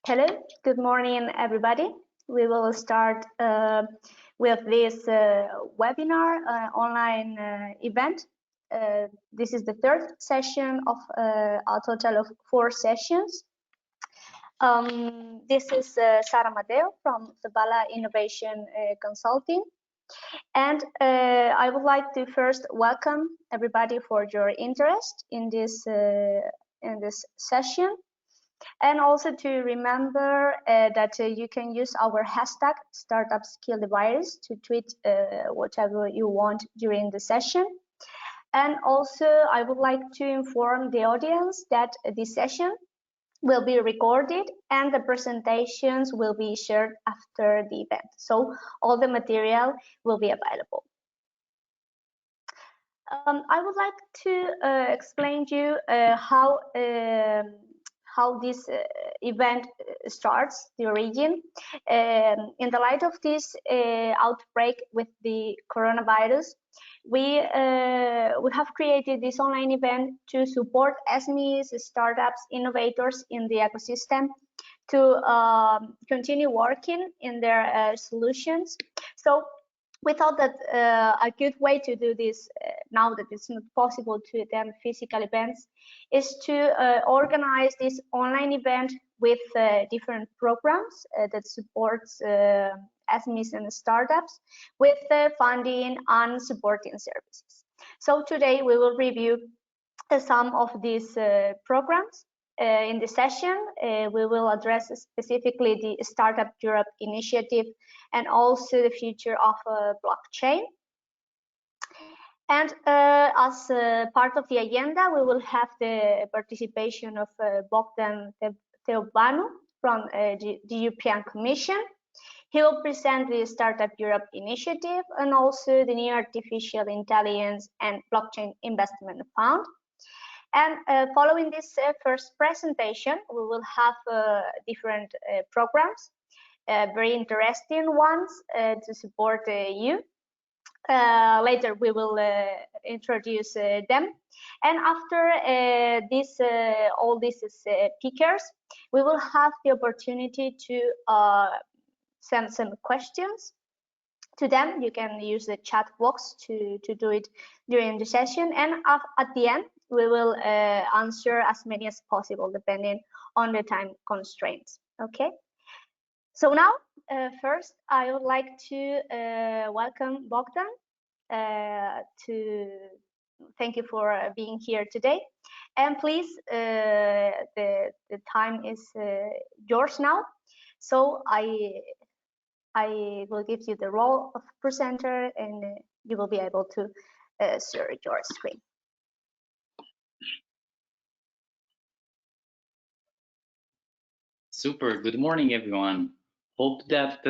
Hello, good morning, everybody. We will start with this webinar online event. This is the third session of a total of 4 sessions. This is Sara Mateo from ZABALA Innovation Consulting. And I would like to first welcome everybody for your interest in this session. And also to remember that you can use our hashtag #StartupSkillTheVirus to tweet whatever you want during the session. And also I would like to inform the audience that this session will be recorded and the presentations will be shared after the event. So all the material will be available. I would like to explain to you how this event starts, the origin. In the light of this outbreak with the coronavirus, we have created this online event to support SMEs, startups, innovators in the ecosystem to continue working in their solutions. So we thought that a good way to do this, now that it's not possible to attend physical events, is to organize this online event with different programs that supports SMEs and startups with funding and supporting services. So today we will review some of these programs. In this session, we will address specifically the Startup Europe initiative and also the future of blockchain. And as part of the agenda, we will have the participation of Bogdan Teobanu from the European Commission. He will present the Startup Europe initiative and also the new Artificial Intelligence and Blockchain Investment Fund. And following this first presentation, we will have different programs, very interesting ones to support you. Later we will introduce them. And after all these speakers, we will have the opportunity to send some questions to them. You can use the chat box to do it during the session, and at the end we will answer as many as possible depending on the time constraints. Okay, so now first I would like to welcome Bogdan to thank you for being here today, and please the time is yours now, so I will give you the role of presenter and you will be able to share your screen. Super. Good morning, everyone. Hope that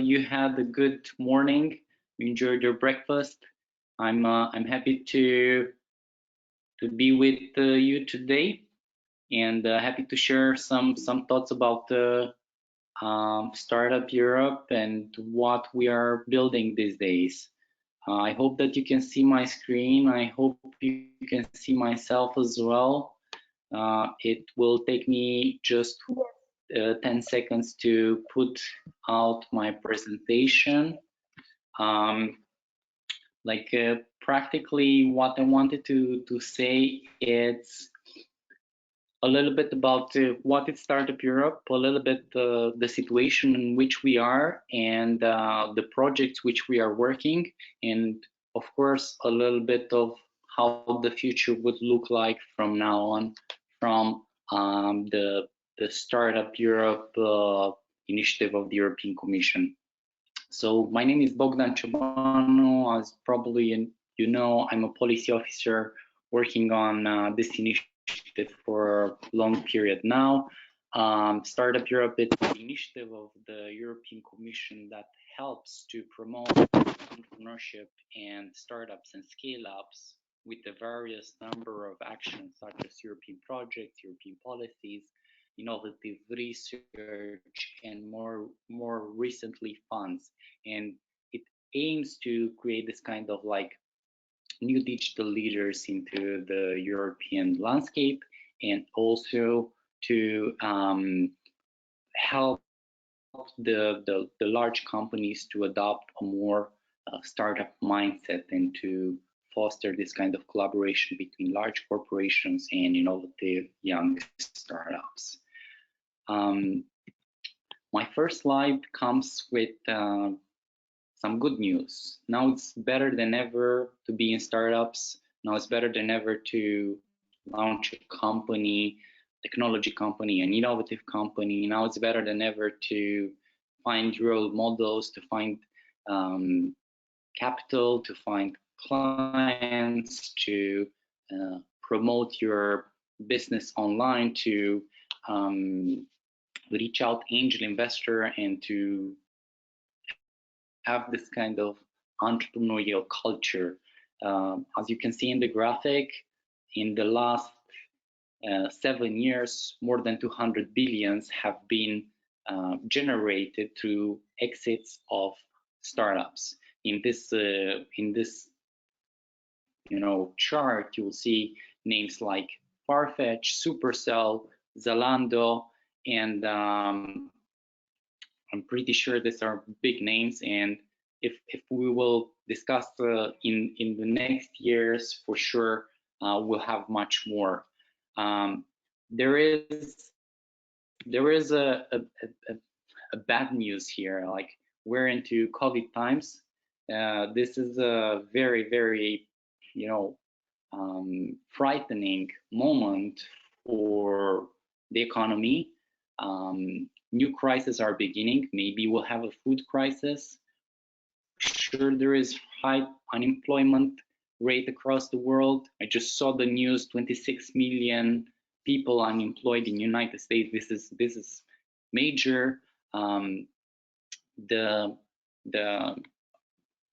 you had a good morning. You enjoyed your breakfast. I'm happy to be with you today, and happy to share some thoughts about Startup Europe and what we are building these days. I hope that you can see my screen. I hope you can see myself as well. It will take me just 10 seconds to put out my presentation. Practically what I wanted to say is a little bit about what is Startup Europe, a little bit the situation in which we are and the projects which we are working, and of course a little bit of how the future would look like from now on from the Startup Europe initiative of the European Commission. So my name is Bogdan Ciobanu. As probably you know, I'm a policy officer working on this initiative for a long period now. Startup Europe is an initiative of the European Commission that helps to promote entrepreneurship and startups and scale-ups with a various number of actions such as European projects, European policies, innovative research, and more recently funds. And it aims to create this kind of like new digital leaders into the European landscape, and also to help the large companies to adopt a more startup mindset and to foster this kind of collaboration between large corporations and innovative young startups. My first slide comes with some good news. Now it's better than ever to be in startups. Now it's better than ever to launch a company, technology company, an innovative company. Now it's better than ever to find role models, to find capital, to find clients, to promote your business online, to reach out angel investor, and to have this kind of entrepreneurial culture. As you can see in the graphic, in the last 7 years, more than 200 billions have been generated through exits of startups. In this chart, you will see names like Farfetch, Supercell, Zalando, and I'm pretty sure these are big names. And if we will discuss in the next years, for sure, we'll have much more. There is a bad news here. Like, we're into COVID times. This is a very, very, frightening moment for the economy. New crises are beginning. Maybe we'll have a food crisis. Sure, there is high unemployment rate across the world. I just saw the news: 26 million people unemployed in the United States. This is major. The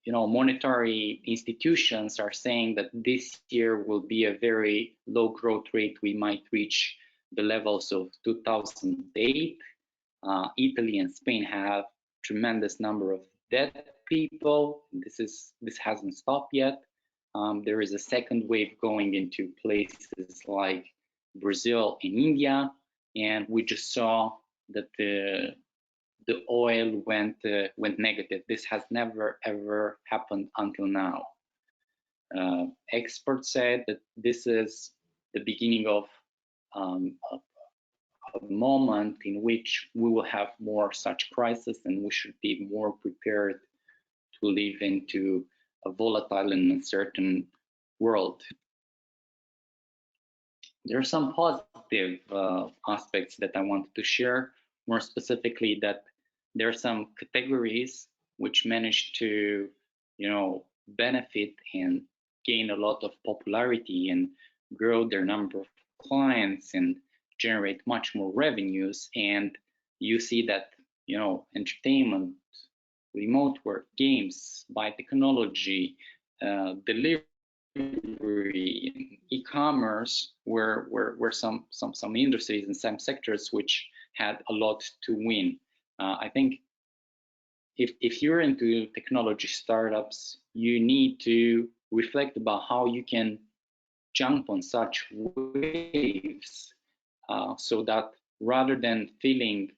monetary institutions are saying that this year will be a very low growth rate. We might reach the levels of 2008. Italy and Spain have tremendous number of dead people. This hasn't stopped yet. There is a second wave going into places like Brazil and India, and we just saw that the oil went negative. This has never ever happened until now. Experts said that this is the beginning of a moment in which we will have more such crises, and we should be more prepared to live into a volatile and uncertain world. There are some positive aspects that I wanted to share, more specifically that there are some categories which managed to, benefit and gain a lot of popularity and grow their number of clients and generate much more revenues. And you see that, entertainment, remote work, games, biotechnology, delivery, e-commerce were some industries and some sectors which had a lot to win. I think if you're into technology startups, you need to reflect about how you can jump on such waves, so that rather than feeling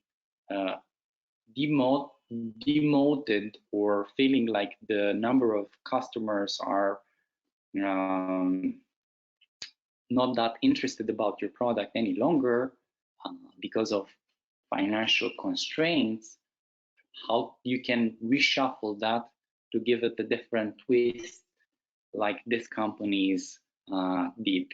demoted or feeling like the number of customers are not that interested about your product any longer because of financial constraints, how you can reshuffle that to give it a different twist, like these companies did.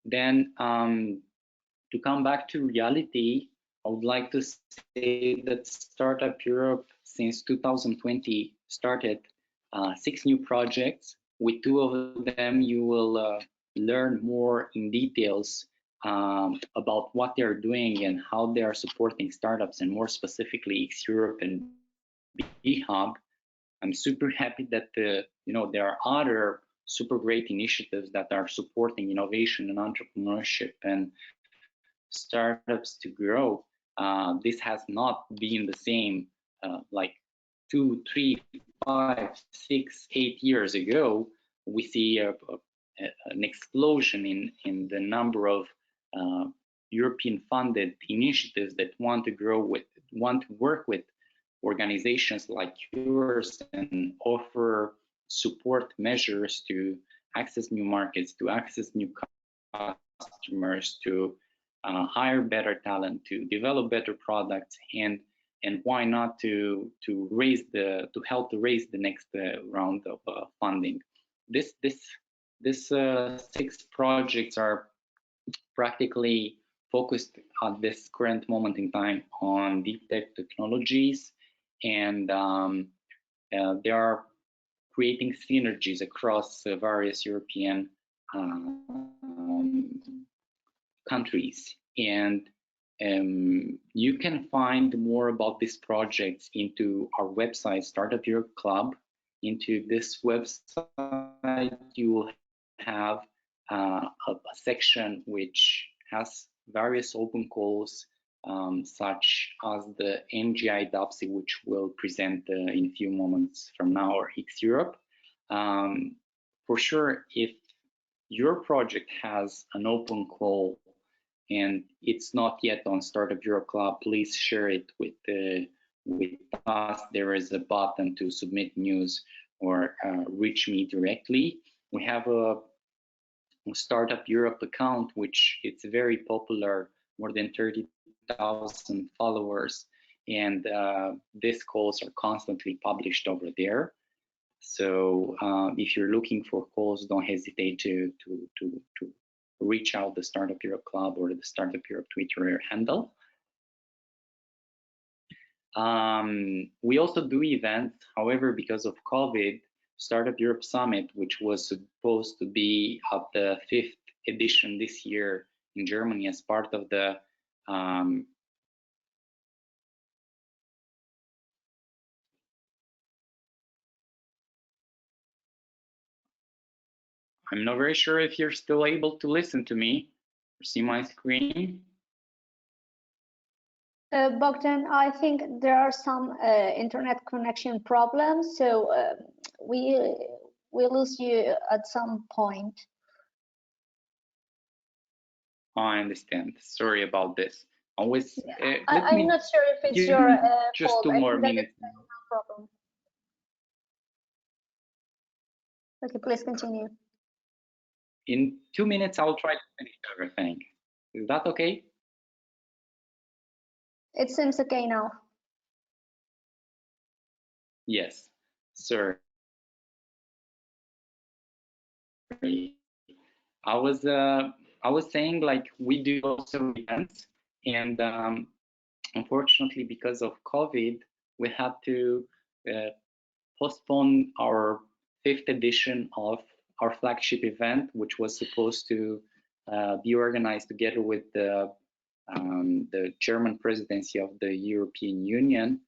Then to come back to reality, I would like to say that Startup Europe since 2020 started 6 new projects. With 2 of them, you will learn more in details about what they are doing and how they are supporting startups, and more specifically X Europe and B-Hub. I'm super happy that there are other super great initiatives that are supporting innovation and entrepreneurship and startups to grow. This has not been the same like 2, 3, 5, 6, 8 years ago. We see an explosion in the number of European-funded initiatives that want to work with organizations like yours and offer support measures to access new markets, to access new customers, to hire better talent, to develop better products, and why not to help to raise the next round of funding. These 6 projects are practically focused at this current moment in time on deep tech technologies, and they are creating synergies across various European countries. And you can find more about these projects into our website, Startup Europe Club. Into this website, you will have a section which has various open calls, such as the NGI DAPSI, which we'll present in a few moments from now, or X Europe. For sure, if your project has an open call and it's not yet on Startup Europe Club, please share it with us. There is a button to submit news or reach me directly. We have a Startup Europe account, which it's very popular, more than 30,000 followers, and these calls are constantly published over there. So if you're looking for calls, don't hesitate to reach out the Startup Europe Club or the Startup Europe Twitter handle. We also do events. However, because of COVID, Startup Europe Summit, which was supposed to be at the 5th edition this year in Germany as part of the I'm not very sure if you're still able to listen to me or see my screen. Bogdan, I think there are some internet connection problems, so we lose you at some point. I understand. Sorry about this. Always. I'm not sure if it's your just fault. 2 more minutes. No problem. Okay, please continue. In 2 minutes, I'll try to finish everything. Is that okay? It seems okay now. Yes, sir. I was saying, like, we do also events, and unfortunately, because of COVID, we had to postpone our 5th edition of our flagship event, which was supposed to be organized together with the German presidency of the European Union.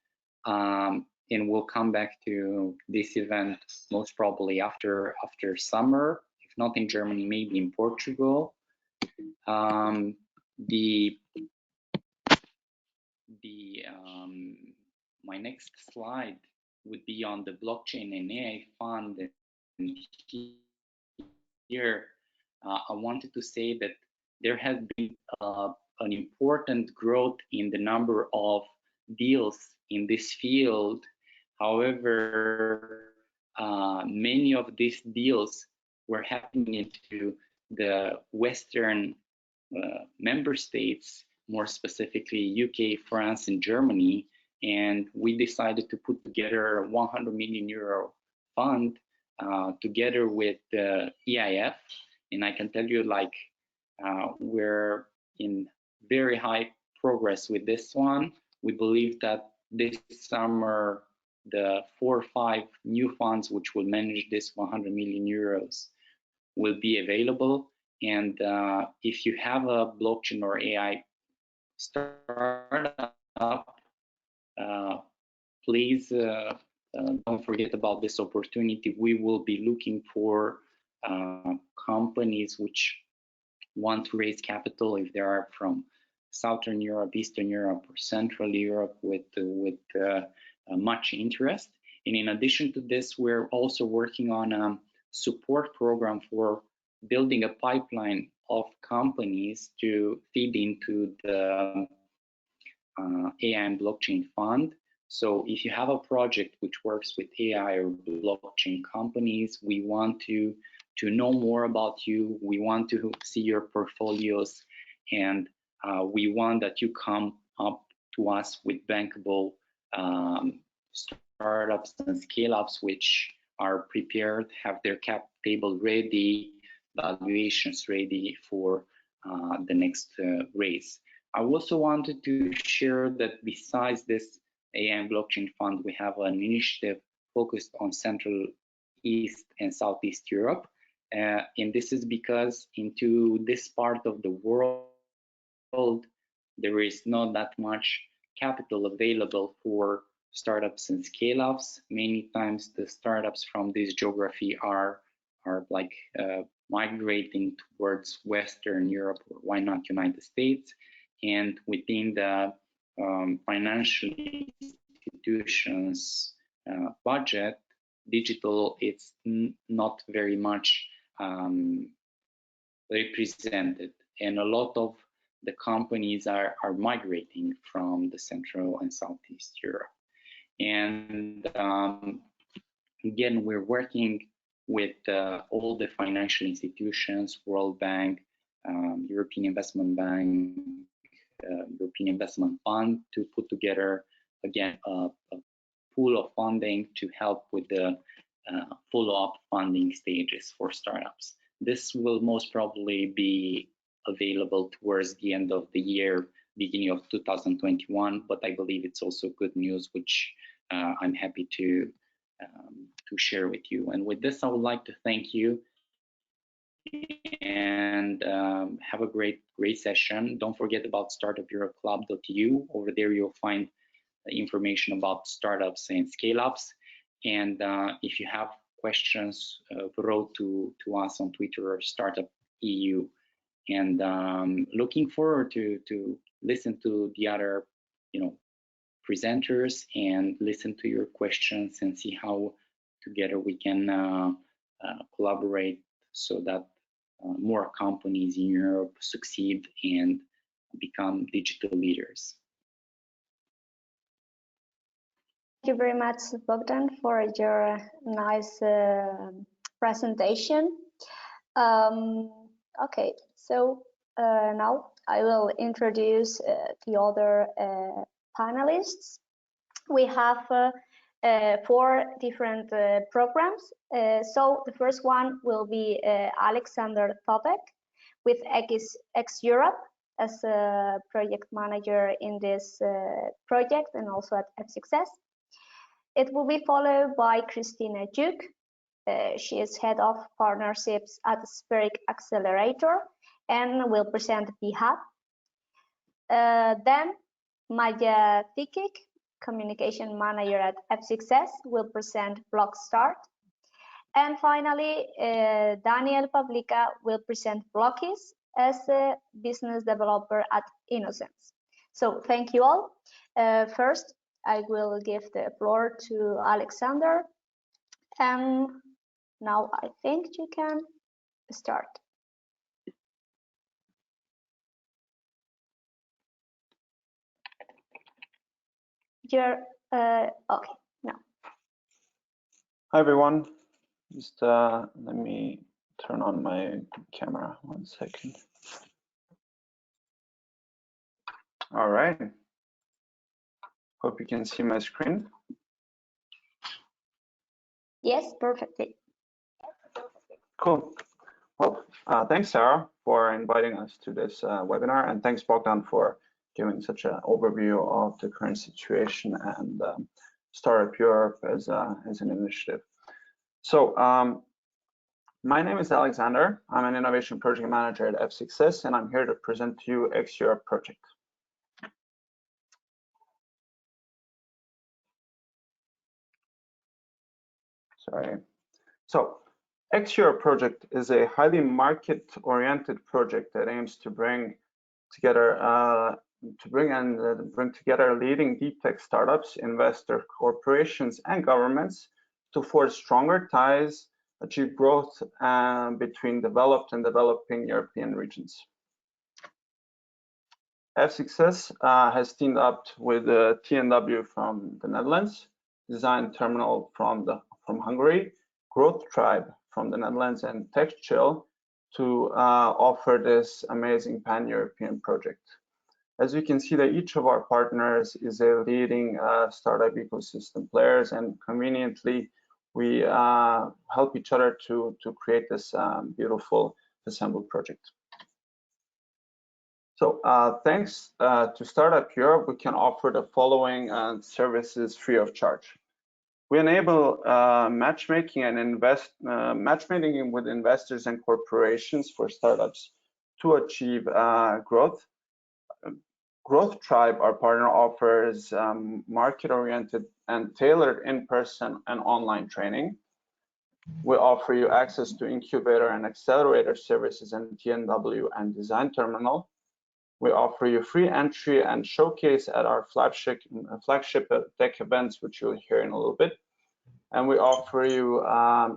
And we'll come back to this event most probably after summer, if not in Germany, maybe in Portugal. My next slide would be on the blockchain and AI fund. And here, I wanted to say that there has been an important growth in the number of deals in this field. However, many of these deals were happening into the Western member states, more specifically UK, France, and Germany. And we decided to put together a 100 million euro fund together with the EIF. And I can tell you, like, we're in very high progress with this one. We believe that this summer, the 4 or 5 new funds which will manage this 100 million euros will be available. And if you have a blockchain or AI startup, please don't forget about this opportunity. We will be looking for companies which want to raise capital, if they are from Southern Europe, Eastern Europe, or Central Europe, with much interest. And in addition to this, we're also working on a support program for building a pipeline of companies to feed into the AI and blockchain fund. So if you have a project which works with AI or blockchain companies, we want to know more about you. We want to see your portfolios, and we want that you come up to us with bankable startups and scale-ups which are prepared, have their cap table ready, valuations ready for the next raise. I also wanted to share that besides this AI and blockchain fund, we have an initiative focused on Central, East, and Southeast Europe. And this is because into this part of the world, there is not that much capital available for startups and scale-ups. Many times the startups from this geography are like migrating towards Western Europe, or why not United States. And within the financial institutions budget, digital it's not very much represented, and a lot of the companies are migrating from the Central and Southeast Europe. And again, we're working with all the financial institutions, World Bank, European Investment Bank, European Investment Fund, to put together, again, a pool of funding to help with the follow-up funding stages for startups. This will most probably be available towards the end of the year, beginning of 2021, but I believe it's also good news, which I'm happy to share with you. And with this, I would like to thank you and have a great session. Don't forget about startupeuropeclub.eu. Over there, you'll find information about startups and scale-ups. And if you have questions, wrote to us on Twitter or Startup EU. And looking forward to listen to the other, presenters and listen to your questions and see how together we can collaborate so that more companies in Europe succeed and become digital leaders. Thank you very much, Bogdan, for your nice presentation. Okay, so now I will introduce the other panelists. We have 4 different programs. So the first one will be Alexander Tobek with X Europe as a project manager in this project and also at F-Success. It will be followed by Christina Juk. She is head of partnerships at Spheric Accelerator and will present BHAB. Then Maya Tikik, communication manager at F-Success, will present Blockstart. And finally, Daniel Pavlika will present Blockis as a business developer at Innocence. So thank you all. First, I will give the floor to Alexander. And now I think you can start. You're okay now. Hi everyone. Just let me turn on my camera 1 second. All right. Hope you can see my screen. Yes, perfectly. Cool. Well, thanks, Sarah, for inviting us to this webinar, and thanks, Bogdan, for giving such an overview of the current situation and Startup Europe as an initiative. So my name is Alexander. I'm an innovation project manager at F-Success, and I'm here to present to you X Europe project. Sorry. So X Europe project is a highly market-oriented project that aims to bring together leading deep tech startups, investor corporations, and governments to forge stronger ties achieve growth between developed and developing European regions. F6S has teamed up with TNW from the Netherlands, Design Terminal from Hungary, Growth Tribe from the Netherlands, and TechChill to offer this amazing pan-European project. As you can see, that each of our partners is a leading startup ecosystem players, and conveniently we help each other to create this beautiful assembled project. So thanks to Startup Europe, we can offer the following services free of charge. We enable matchmaking and matchmaking with investors and corporations for startups to achieve growth. Growth Tribe, our partner, offers market-oriented and tailored in-person and online training. We offer you access to incubator and accelerator services in TNW and Design Terminal. We offer you free entry and showcase at our flagship tech events, which you'll hear in a little bit. And we offer you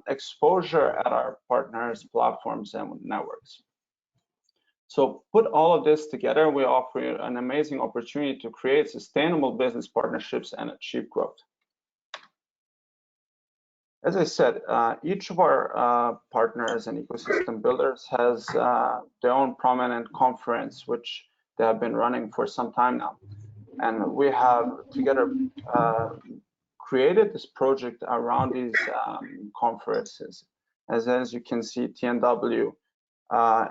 exposure at our partners' platforms and networks. So put all of this together, we offer you an amazing opportunity to create sustainable business partnerships and achieve growth. As I said, each of our partners and ecosystem builders has their own prominent conference, which they have been running for some time now. And we have together created this project around these conferences. As you can see, TNW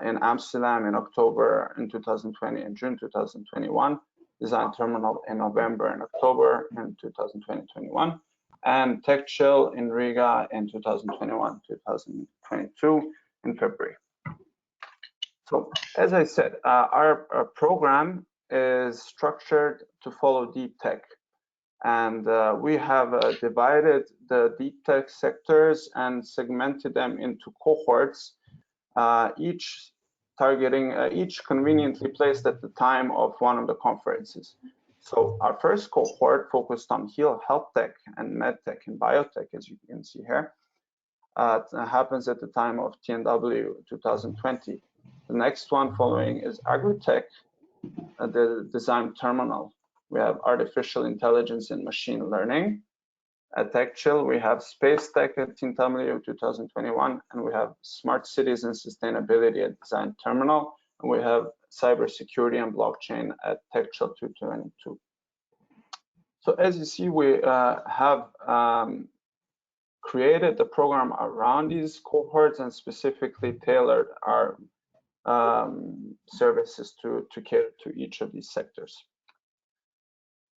in Amsterdam in October in 2020 and June 2021, Design Terminal in November and October in 2021, and TechChill in Riga in 2021, 2022 in February. So as I said, our program is structured to follow deep tech. And we have divided the deep tech sectors and segmented them into cohorts, each conveniently placed at the time of one of the conferences. So our first cohort focused on health tech and med tech and biotech, as you can see here. It happens at the time of TNW 2020. The next one following is agri-tech, the Design Terminal. We have artificial intelligence and machine learning. At TechChill, we have space tech at TNW 2021, and we have smart cities and sustainability at Design Terminal, and we have cybersecurity and blockchain at TechChill 2022. So as you see, we have created the program around these cohorts and specifically tailored our services to cater to each of these sectors.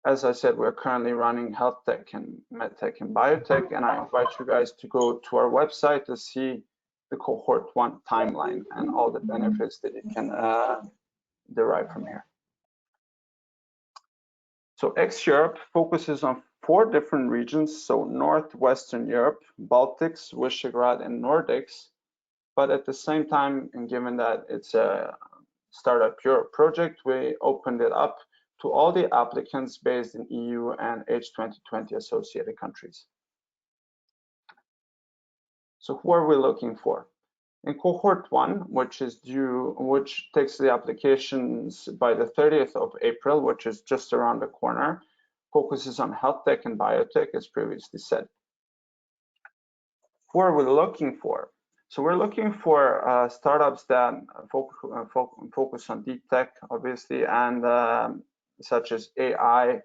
As I said, we're currently running health tech and med tech and biotech, and I invite you guys to go to our website to see the cohort 1 timeline and all the benefits that you can derive from here. So X-Europe focuses on 4 different regions, so Northwestern Europe, Baltics, Visegrad, and Nordics. But at the same time, and given that it's a Startup Europe project, we opened it up to all the applicants based in EU and H2020 associated countries. So who are we looking for? In cohort 1, which takes the applications by the 30th of April, which is just around the corner, focuses on health tech and biotech, as previously said. Who are we looking for? So we're looking for startups that focus on deep tech, obviously, and such as AI,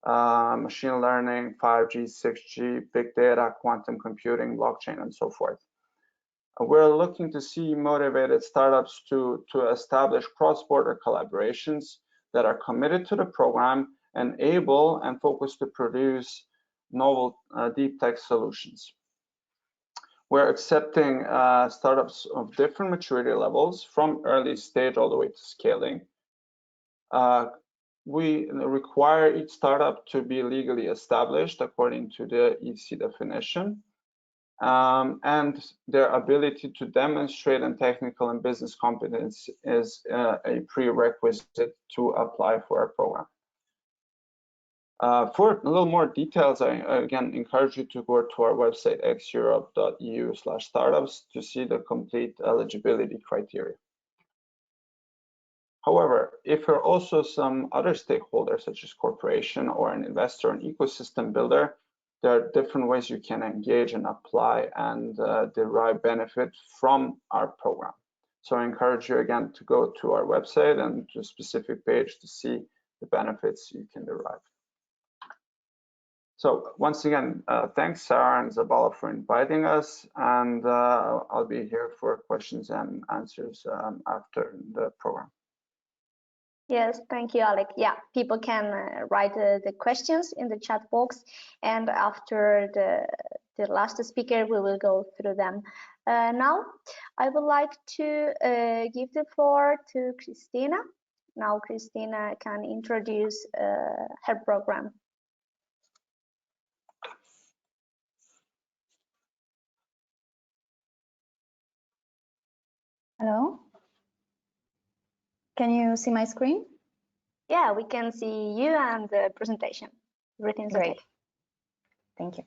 machine learning, 5G, 6G, big data, quantum computing, blockchain, and so forth. We're looking to see motivated startups to establish cross-border collaborations that are committed to the program and able and focused to produce novel deep tech solutions. We're accepting startups of different maturity levels from early stage all the way to scaling. We require each startup to be legally established according to the EC definition, and their ability to demonstrate and technical and business competence is a prerequisite to apply for our program. For a little more details, I again encourage you to go to our website xeurope.eu/startups to see the complete eligibility criteria. However, if you're also some other stakeholder, such as corporation or an investor, an ecosystem builder, there are different ways you can engage and apply and derive benefit from our program. So I encourage you again to go to our website and to a specific page to see the benefits you can derive. So once again, thanks Sarah and Zabala for inviting us, and I'll be here for questions and answers after the program. Yes, thank you, Alec. Yeah, people can write the questions in the chat box, and after the last speaker, we will go through them. Now, I would like to give the floor to Christina. Now, Christina can introduce her program. Hello. Can you see my screen? Yeah, we can see you and the presentation. Everything's Great. okay. Thank you.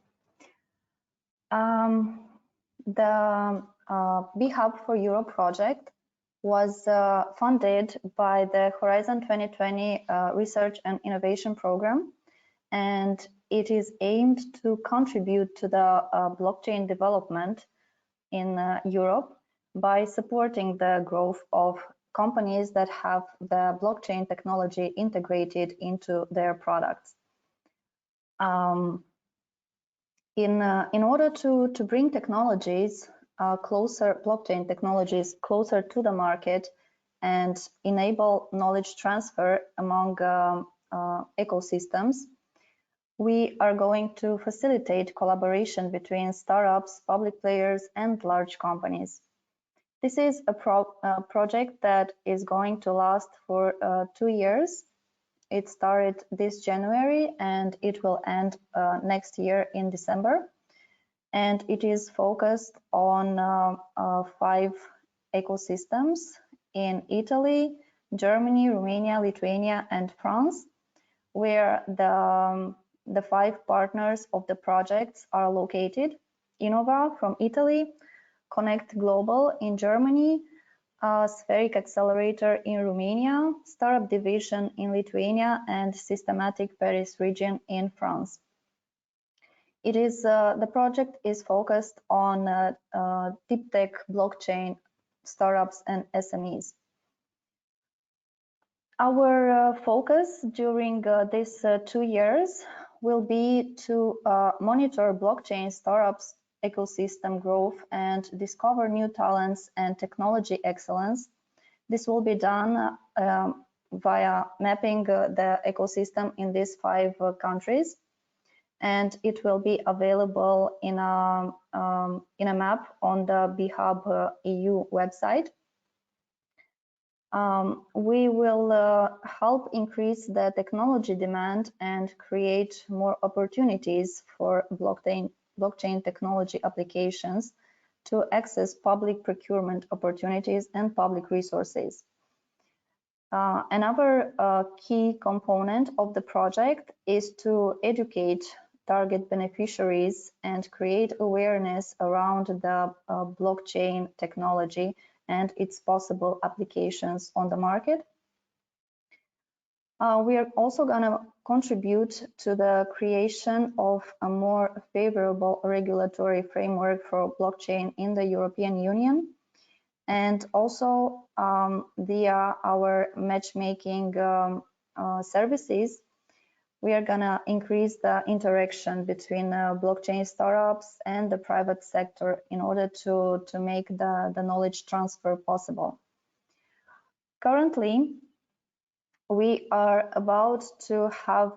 The B-Hub for Europe project was funded by the Horizon 2020 Research and Innovation Program, and it is aimed to contribute to the blockchain development in Europe by supporting the growth of companies that have the blockchain technology integrated into their products. In order to bring technologies blockchain technologies closer to the market and enable knowledge transfer among ecosystems, we are going to facilitate collaboration between startups, public players, and large companies. This is a project that is going to last for 2 years. It started this January and it will end next year in December. And it is focused on 5 ecosystems in Italy, Germany, Romania, Lithuania, and France, where the 5 partners of the projects are located. Innova from Italy, Connect Global in Germany, Spheric Accelerator in Romania, Startup Division in Lithuania, and Systematic Paris region in France. It is the project is focused on deep tech blockchain startups and SMEs. Our focus during these 2 years will be to monitor blockchain startups ecosystem growth and discover new talents and technology excellence. This will be done via mapping the ecosystem in these 5 countries, and it will be available in a map on the B-Hub EU website. We will help increase the technology demand and create more opportunities for blockchain technology applications to access public procurement opportunities and public resources. Another key component of the project is to educate target beneficiaries and create awareness around the blockchain technology and its possible applications on the market. We are also going to contribute to the creation of a more favorable regulatory framework for blockchain in the European Union. And also via our matchmaking services, we are going to increase the interaction between blockchain startups and the private sector in order to make the knowledge transfer possible. Currently, we are about to have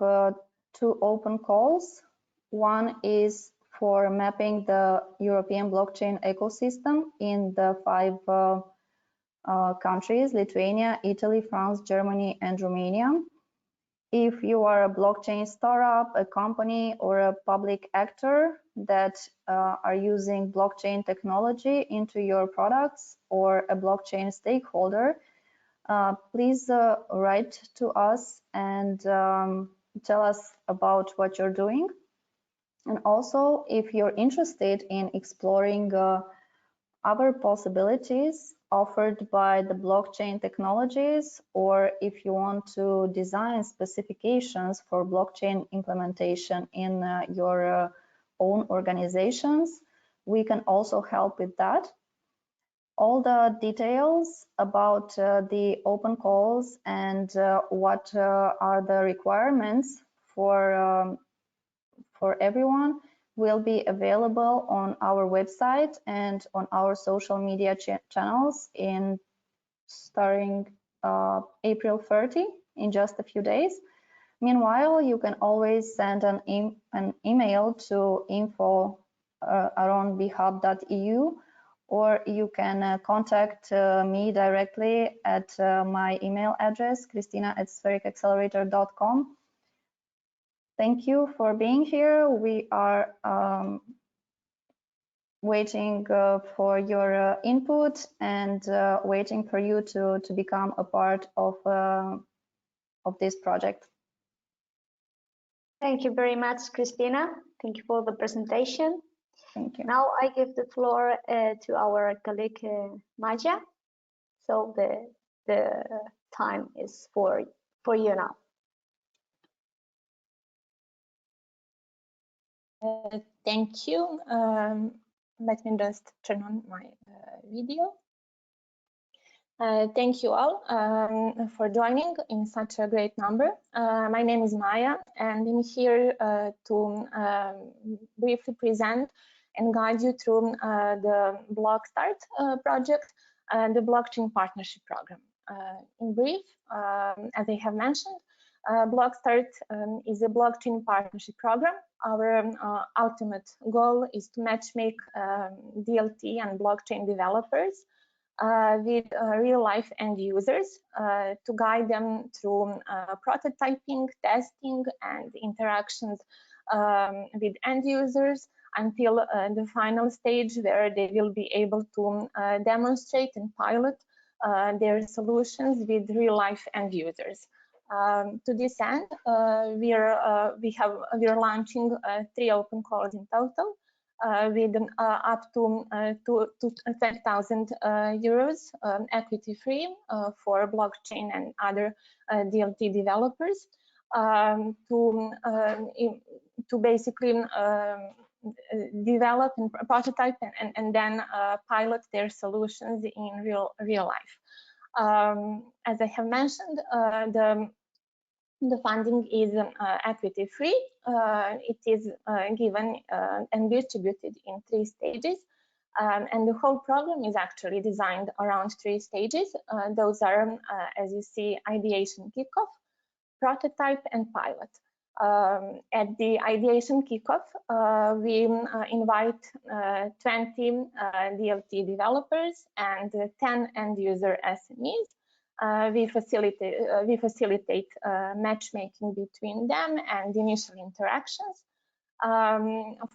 2 open calls. One is for mapping the European blockchain ecosystem in the 5 countries, Lithuania, Italy, France, Germany, and Romania. If you are a blockchain startup, a company, or a public actor that are using blockchain technology into your products, or a blockchain stakeholder, please write to us and tell us about what you're doing. And also, if you're interested in exploring other possibilities offered by the blockchain technologies, or if you want to design specifications for blockchain implementation in your own organizations, we can also help with that. All the details about the open calls and what are the requirements for everyone will be available on our website and on our social media channels starting April 30, in just a few days. Meanwhile, you can always send an email to info@bhub.eu, or you can contact me directly at my email address, christina@sphericaccelerator.com. Thank you for being here. We are waiting for your input and waiting for you to become a part of this project. Thank you very much, Christina. Thank you for the presentation. Thank you. Now I give the floor to our colleague Maja. So the time is for you now. Thank you. Let me just turn on my video. Thank you all for joining in such a great number. My name is Maya, and I'm here to briefly present and guide you through the BlockStart project, the Blockchain Partnership Program. In brief, as I have mentioned, BlockStart is a blockchain partnership program. Our ultimate goal is to matchmake DLT and blockchain developers with real-life end users to guide them through prototyping, testing, and interactions with end users until the final stage where they will be able to demonstrate and pilot their solutions with real-life end users. To this end, we are launching 3 open calls in total with up to 20,000 euros equity free for blockchain and other DLT developers to basically develop and prototype and then pilot their solutions in real life. As I have mentioned, the funding is equity free. It is given and distributed in 3 stages, and the whole program is actually designed around 3 stages. Those are, as you see, ideation kickoff, prototype, and pilot. At the ideation kickoff, we invite 20 DLT developers and 10 end user SMEs. We facilitate matchmaking between them and initial interactions.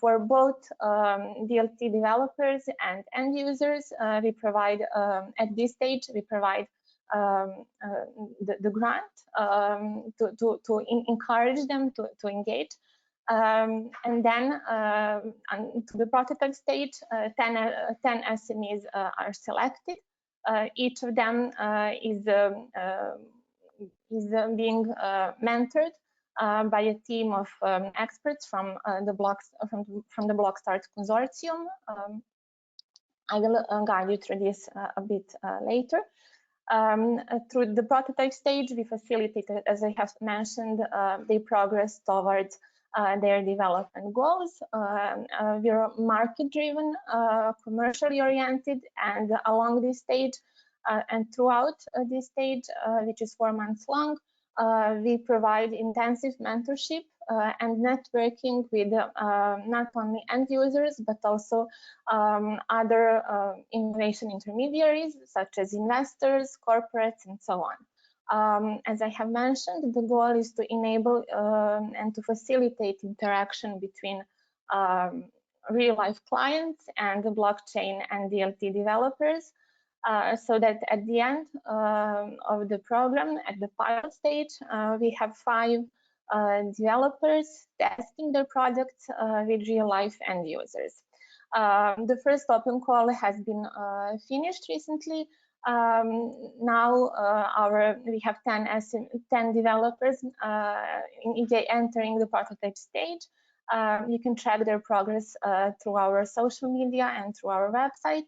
For both DLT developers and end users, we provide, at this stage, we provide the grant to encourage them to engage. And then to the prototype stage, 10 SMEs are selected. Each of them is being mentored by a team of experts from the BlockStart consortium. I will guide you through this a bit later. Through the prototype stage, we facilitate, as I have mentioned, their progress towards their development goals. We are market-driven, commercially oriented, and along this stage and throughout this stage, which is 4 months long, we provide intensive mentorship and networking with not only end users, but also other innovation intermediaries, such as investors, corporates, and so on. As I have mentioned, the goal is to enable and to facilitate interaction between real-life clients and the blockchain and DLT developers, so that at the end of the program, at the pilot stage, we have 5 developers testing their products with real-life end users. The first open call has been finished recently. Now we have 10 developers entering the prototype stage. You can track their progress through our social media and through our website.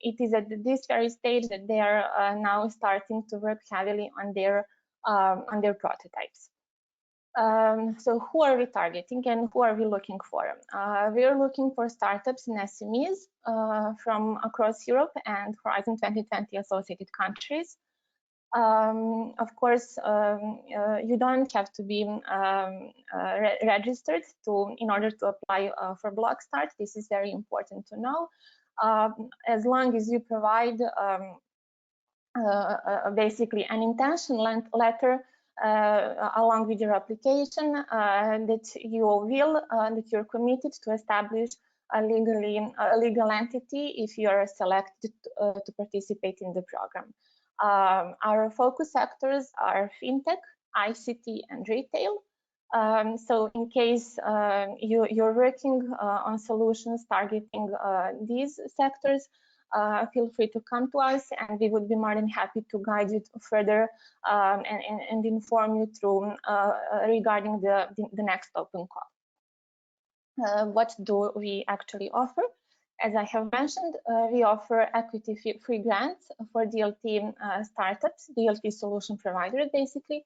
It is at this very stage that they are now starting to work heavily on their prototypes. So who are we targeting and who are we looking for? We are looking for startups and SMEs from across Europe and Horizon 2020 associated countries. Of course, you don't have to be registered in order to apply for BlockStart. This is very important to know. As long as you provide basically an intention letter along with your application that you're committed to establish a legal entity if you are selected to participate in the program. Our focus sectors are fintech, ICT, and retail. So in case you're working on solutions targeting these sectors, feel free to come to us, and we would be more than happy to guide you further and inform you through regarding the next open call. What do we actually offer? As I have mentioned, we offer equity-free grants for DLT startups, DLT solution providers, basically.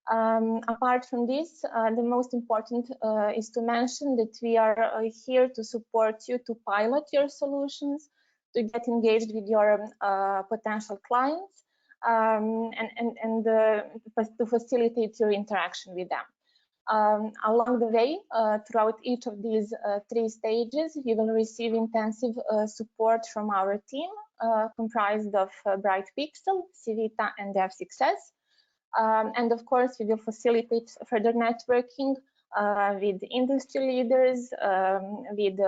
Apart from this, the most important is to mention that we are here to support you to pilot your solutions, to get engaged with your potential clients, and to facilitate your interaction with them. Along the way, throughout each of these 3 stages, you will receive intensive support from our team, comprised of Bright Pixel, Civita, and DevSuccess. And of course, we will facilitate further networking with industry leaders, with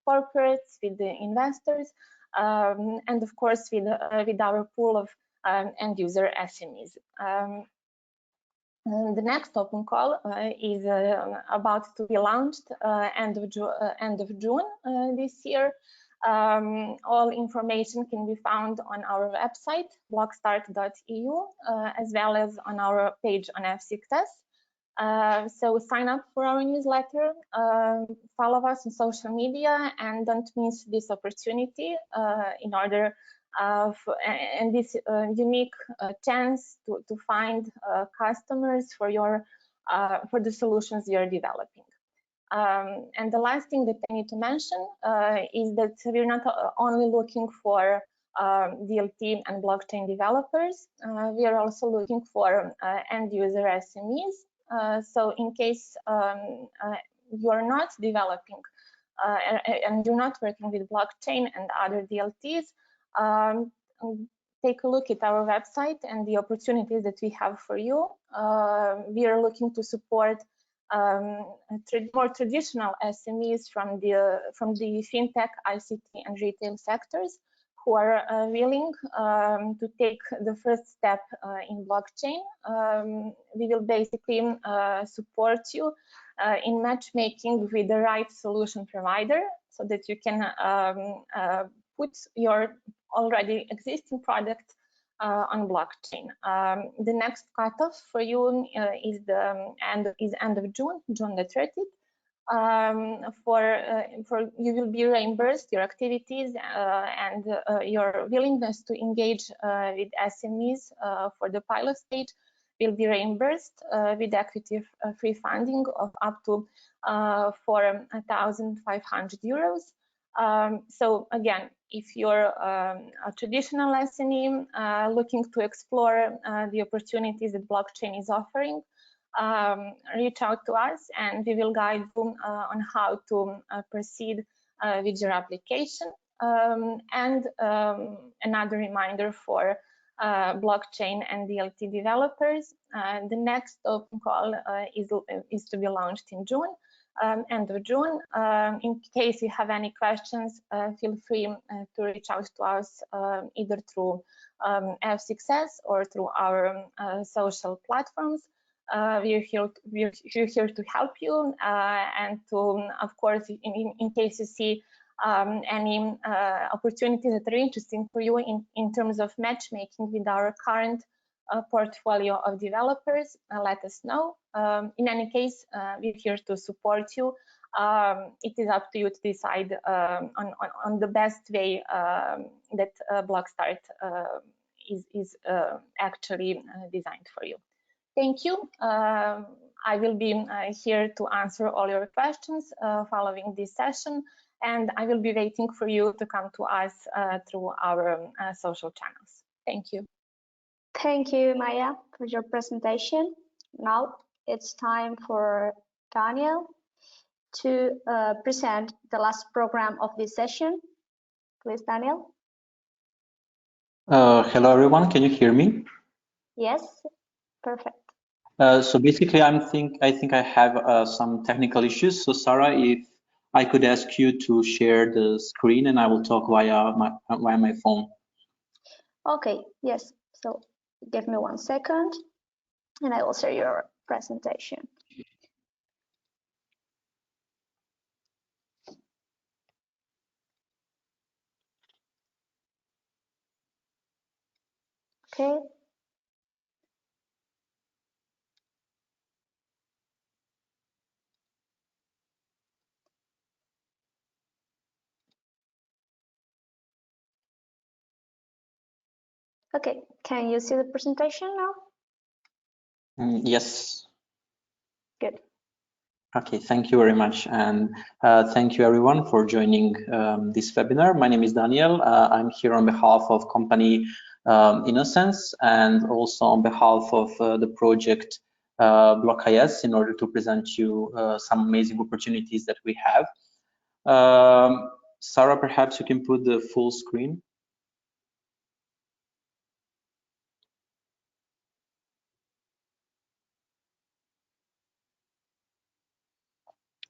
corporates, with the investors, and of course with our pool of end user SMEs. The next open call is about to be launched end of June this year. All information can be found on our website, blockstart.eu, as well as on our page on FSuccess. So sign up for our newsletter, follow us on social media, and don't miss this opportunity in order and this unique chance to find customers for the solutions you're developing. And the last thing that I need to mention is that we're not only looking for DLT and blockchain developers, we are also looking for end user SMEs. So in case you are not developing and you're not working with blockchain and other DLTs, take a look at our website and the opportunities that we have for you. We are looking to support more traditional SMEs from the fintech, ICT, and retail sectors who are willing to take the first step in blockchain. We will basically support you in matchmaking with the right solution provider so that you can put your already existing product on blockchain. The next cutoff for you is end of June, June the 30th. For you will be reimbursed your activities and your willingness to engage with SMEs for the pilot stage will be reimbursed with equity-free funding of up to 4,500 euros. So again, if you're a traditional SME looking to explore the opportunities that blockchain is offering, reach out to us and we will guide you on how to proceed with your application. And another reminder for blockchain and DLT developers, the next open call is to be launched in June. end of June. In case you have any questions, feel free to reach out to us either through F6S or through our social platforms. We're here to help you and to, of course, in case you see any opportunities that are interesting for you in terms of matchmaking with our current portfolio of developers, let us know. In any case, we're here to support you. It is up to you to decide on the best way that Blockstart is actually designed for you. Thank you. I will be here to answer all your questions following this session, and I will be waiting for you to come to us through our social channels. Thank you. Thank you, Maya, for your presentation. Now it's time for Daniel to present the last program of this session. Please, Daniel. Hello, everyone. Can you hear me? Yes, perfect. So basically, I think I have some technical issues. So Sarah, if I could ask you to share the screen, and I will talk via my phone. Okay. Yes. So give me 1 second, and I will share your presentation. Okay. Okay, can you see the presentation now? Yes. Good. Okay, thank you very much. And thank you everyone for joining this webinar. My name is Daniel. I'm here on behalf of company Innocence and also on behalf of the project Block.is in order to present you some amazing opportunities that we have. Sarah, perhaps you can put the full screen.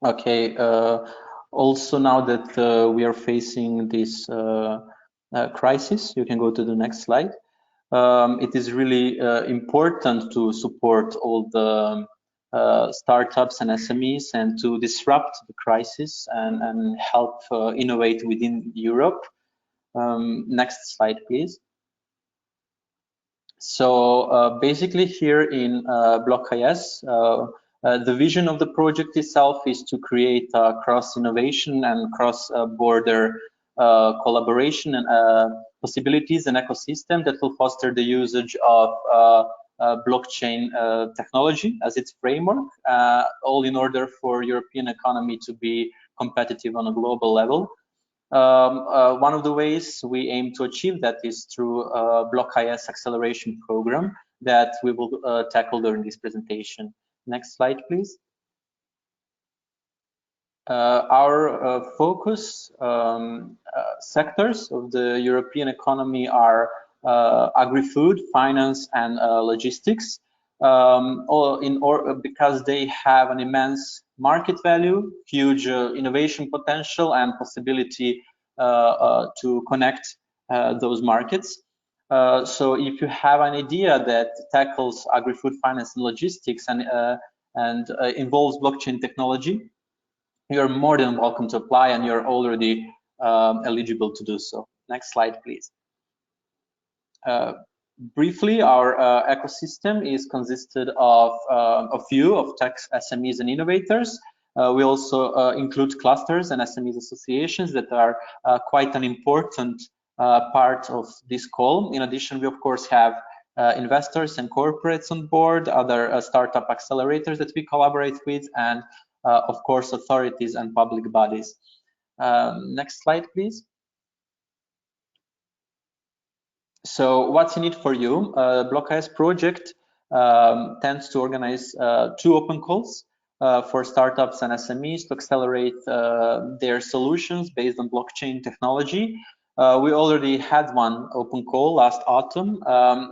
Okay, also now that we are facing this crisis, you can go to the next slide. It is really important to support all the startups and SMEs and to disrupt the crisis and help innovate within Europe. Next slide, please. So basically here in Block.is, the vision of the project itself is to create cross-innovation and cross-border collaboration and possibilities and ecosystem that will foster the usage of blockchain technology as its framework, all in order for European economy to be competitive on a global level. One of the ways we aim to achieve that is through a Block.is acceleration program that we will tackle during this presentation. Next slide, please. Our focus sectors of the European economy are agri-food, finance, and logistics, because they have an immense market value, huge innovation potential, and possibility to connect those markets. So if you have an idea that tackles agri-food, finance, and logistics and involves blockchain technology, you're more than welcome to apply, and you're already eligible to do so. Next slide, please. Briefly, our ecosystem is consisted of a few of tech SMEs and innovators. We also include clusters and SMEs associations that are quite an important part of this call. In addition, we of course have investors and corporates on board, other startup accelerators that we collaborate with, and of course authorities and public bodies. Next slide, please. So what's in it for you? Block.is project tends to organize 2 open calls for startups and SMEs to accelerate their solutions based on blockchain technology. We already had one open call last autumn.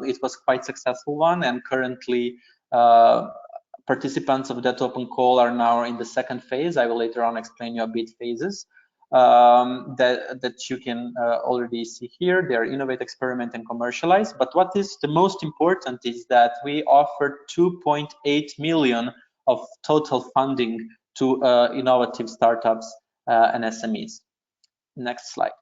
It was quite successful one, and currently participants of that open call are now in the second phase. I will later on explain you a bit phases that you can already see here. They are innovate, experiment, and commercialize. But what is the most important is that we offered 2.8 million of total funding to innovative startups and SMEs. Next slide.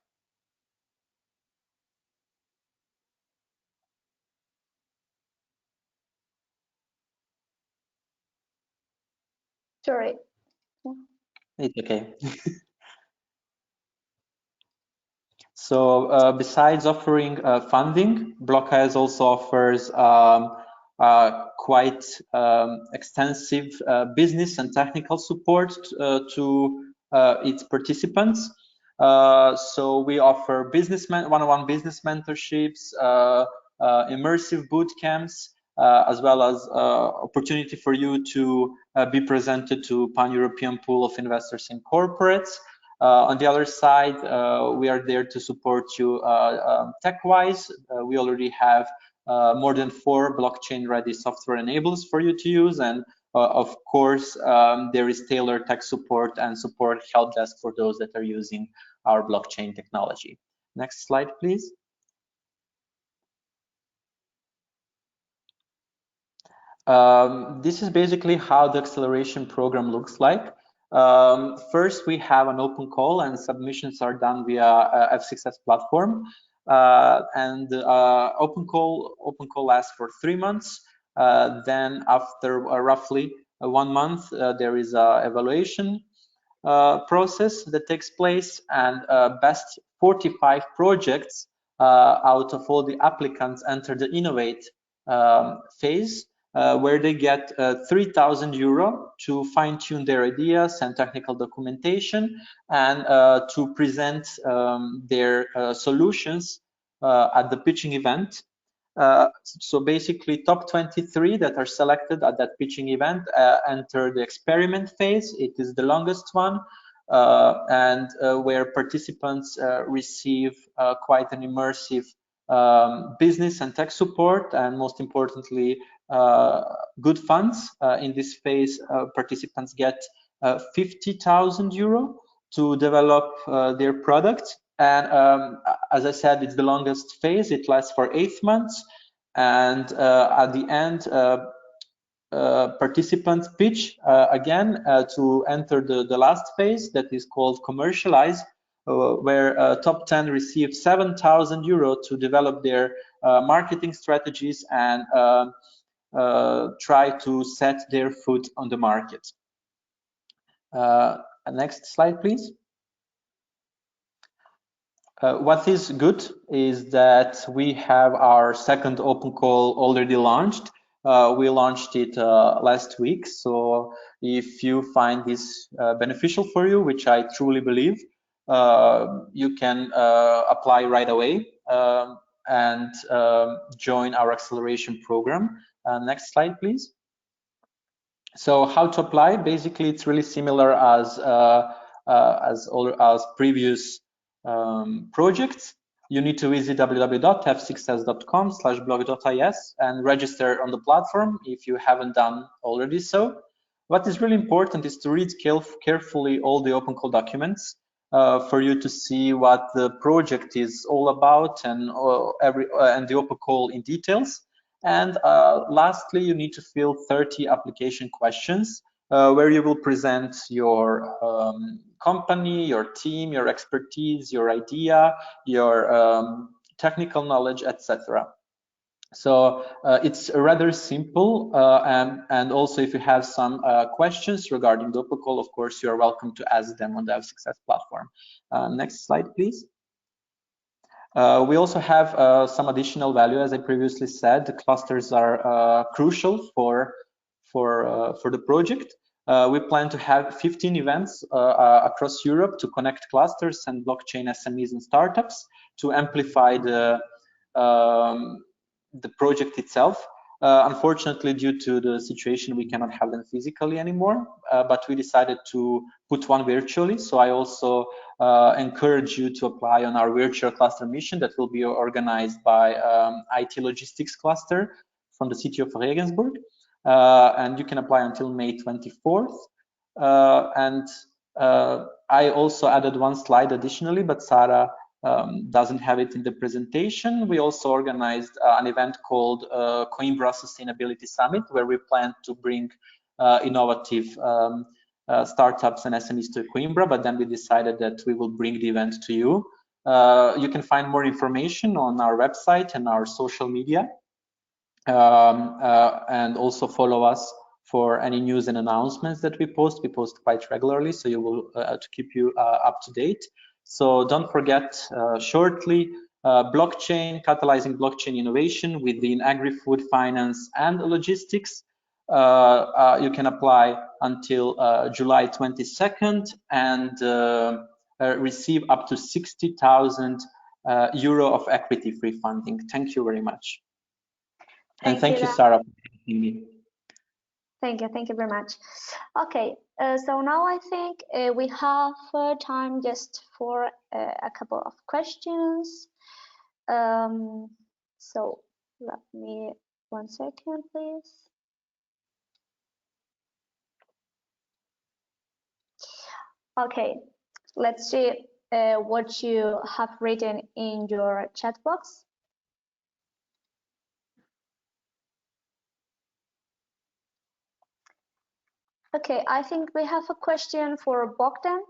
Sorry. It's okay. So besides offering funding, BlockHS also offers quite extensive business and technical support to its participants. So we offer one-on-one business mentorships, immersive boot camps, as well as opportunity for you to be presented to pan-European pool of investors and corporates. On the other side, we are there to support you tech-wise. We already have more than 4 blockchain-ready software enablers for you to use, and of course, there is tailored tech support and support help desk for those that are using our blockchain technology. Next slide, please. This is basically how the acceleration program looks like. First, we have an open call, and submissions are done via F6S platform. Open call lasts for 3 months. Then, after roughly 1 month, there is a evaluation process that takes place, and best 45 projects out of all the applicants enter the innovate phase, where they get 3,000 euro to fine-tune their ideas and technical documentation, and to present their solutions at the pitching event. So basically, top 23 that are selected at that pitching event enter the experiment phase. It is the longest one, and where participants receive quite an immersive business and tech support, and most importantly, good funds. In this phase, participants get 50,000 euro to develop their product. And as I said, it's the longest phase. It lasts for 8 months. And at the end, participants pitch again to enter the last phase that is called commercialize, where top 10 receive 7,000 euro to develop their marketing strategies and try to set their foot on the market. Next slide, please. What is good is that we have our second open call already launched. We launched it last week. So if you find this beneficial for you, which I truly believe, you can apply right away and join our acceleration program. Next slide, please. So how to apply? Basically, it's really similar as previous projects. You need to visit www.f6s.com/blog.is and register on the platform if you haven't done already so. What is really important is to read carefully all the open call documents for you to see what the project is all about, and the open call in details. And lastly, you need to fill 30 application questions where you will present your company, your team, your expertise, your idea, your technical knowledge, etc. So it's rather simple, and also if you have some questions regarding the open call, of course, you are welcome to ask them on the F6S platform. Next slide, please. We also have some additional value. As I previously said, the clusters are crucial for the project. We plan to have 15 events across Europe to connect clusters and blockchain SMEs and startups to amplify the project itself. Unfortunately, due to the situation, we cannot have them physically anymore, but we decided to put one virtually. So I also encourage you to apply on our virtual cluster mission that will be organized by IT Logistics Cluster from the city of Regensburg. and you can apply until May 24th. I also added one slide additionally, but Sarah doesn't have it in the presentation. We also organized an event called Coimbra Sustainability Summit, where we plan to bring innovative startups and SMEs to Coimbra, but then we decided that we will bring the event to you. You can find more information on our website and our social media, and also follow us for any news and announcements that we post. We post quite regularly, so you will to keep you up to date. So don't forget, shortly, blockchain, catalyzing blockchain innovation within agri-food, finance, and logistics. You can apply until July 22nd and receive up to 60,000 euro of equity-free funding. Thank you very much. And thank you, Sarah, for helping me. Thank you very much. Okay, so now I think we have time just for a couple of questions. So let me 1 second, please. Okay, let's see what you have written in your chat box. Okay, I think we have a question for Bogdan.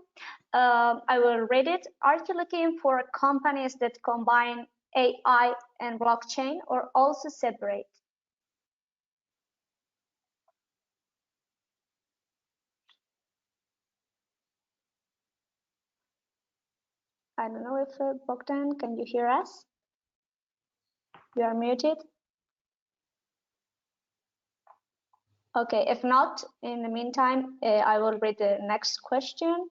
I will read it. Are you looking for companies that combine AI and blockchain or also separate? I don't know if Bogdan, can you hear us? You are muted. Okay, if not, in the meantime, I will read the next question.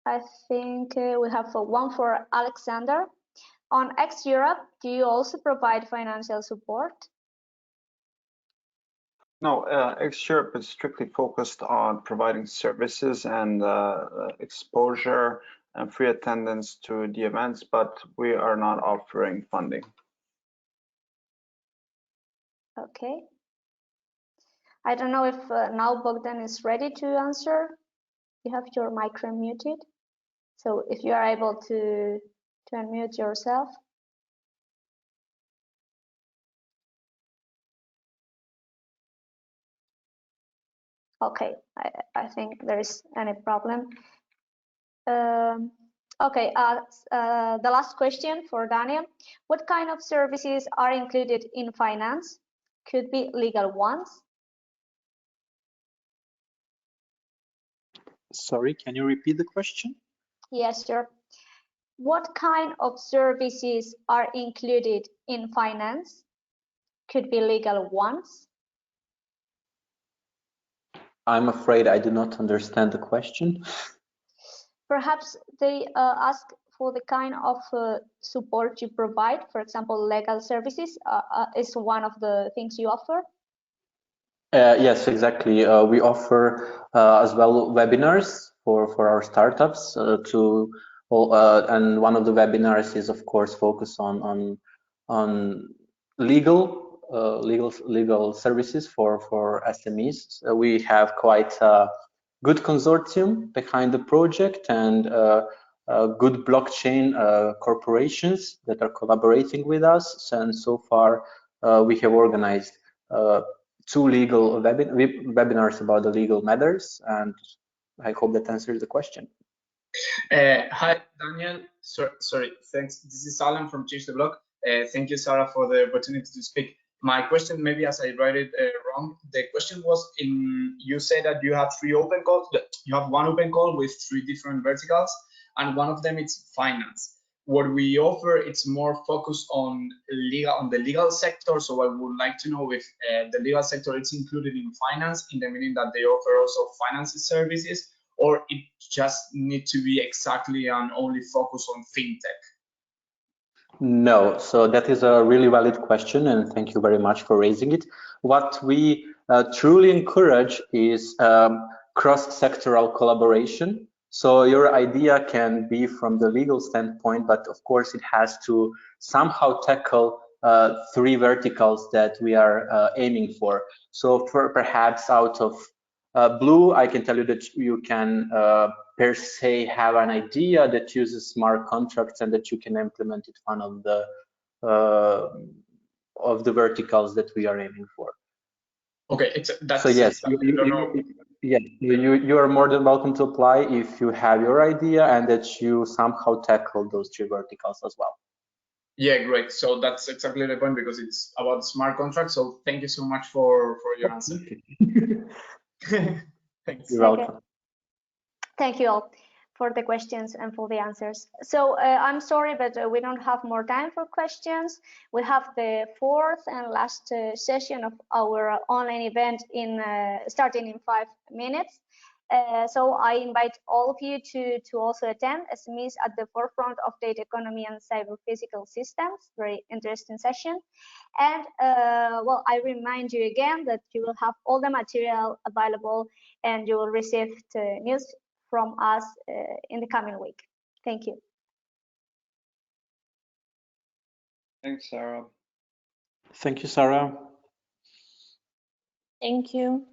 I think we have one for Alexander. On X-Europe, do you also provide financial support? No, X-Europe is strictly focused on providing services and exposure and free attendance to the events, but we are not offering funding. Okay. I don't know if now Bogdan is ready to answer. You have your micro muted. So if you are able to unmute yourself. Okay, I think there is any problem. Okay, the last question for Daniel. What kind of services are included in finance? Could be legal ones. Sorry, can you repeat the question? Yes, sure. What kind of services are included in finance? Could be legal ones. I'm afraid I do not understand the question. Perhaps they ask for the kind of support you provide. For example, legal services is one of the things you offer. Yes, exactly. We offer as well webinars for our startups and one of the webinars is of course focused on legal services for SMEs. We have quite a good consortium behind the project and good blockchain corporations that are collaborating with us. And so far we have organized 2 legal webinars about the legal matters, and I hope that answers the question. Hi, Daniel. Sorry, thanks. This is Alan from Change the Block. Thank you, Sarah, for the opportunity to speak. My question, maybe as I write it wrong, the question was you said that you have 3 open calls. You have 1 open call with 3 different verticals, and one of them is finance. What we offer, it's more focused on the legal sector. So I would like to know if the legal sector is included in finance, in the meaning that they offer also financial services, or it just need to be exactly and only focus on fintech? No, so that is a really valid question, and thank you very much for raising it. What we truly encourage is cross-sectoral collaboration. So your idea can be from the legal standpoint, but of course it has to somehow tackle three verticals that we are aiming for. So for perhaps out of blue, I can tell you that you can per se have an idea that uses smart contracts and that you can implement it one of the verticals that we are aiming for. Okay, that's so yes, you are more than welcome to apply if you have your idea and that you somehow tackle those three verticals as well. Yeah, great. So that's exactly the point, because it's about smart contracts. So thank you so much for your answer. Thanks. You're welcome. Thank you all for the questions and for the answers. So I'm sorry, but we don't have more time for questions. We have the fourth and last session of our online event starting in 5 minutes. So I invite all of you to also attend SMEs at the forefront of data economy and cyber physical systems. Very interesting session. And well, I remind you again that you will have all the material available and you will receive the news from us in the coming week. Thank you. Thanks, Sarah. Thank you, Sarah. Thank you.